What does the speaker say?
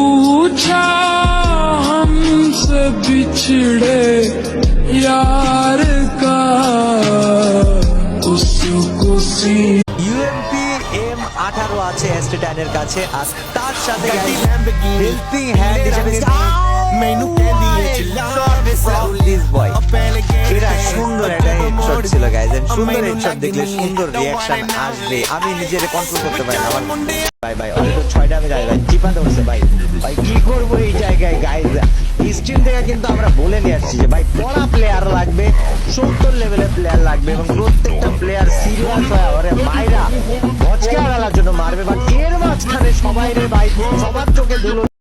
पूछा हमसे बिछड़े यार का उसको सी ইউএমপি M18 আছে S10 কাছে আর তার সাথে হেল্পিং হ্যান্ড হিসেবে ਮੈਨੂੰ ਕਹਿੰਦੀ ਏ দিস বয় এটা সুন্দর একটা হেডশট ছিল গাইজ এন্ড সুন্দর হেডশট দেখলে সুন্দর রিঅ্যাকশন আসবে আমি নিজেরে কন্ট্রোল করতে পারি না আমার ভাই ভাই অনেক 6টা আমি যাই ভাই টিপা ধরছে ভাই ভাই কি করব এই জায়গায় গাইজ স্ট্রিম থেকে কিন্তু আমরা বলে নিয়ে আসছি যে ভাই পড়া প্লেয়ার লাগবে 70 লেভেলের প্লেয়ার লাগবে এবং প্রত্যেকটা প্লেয়ার সিরিয়াস হয়ে ওরে মাইরা ভচকে আড়ালার জন্য মারবে বাট এর মাঝখানে সবাই রে ভাই সবার চোখে ধুলো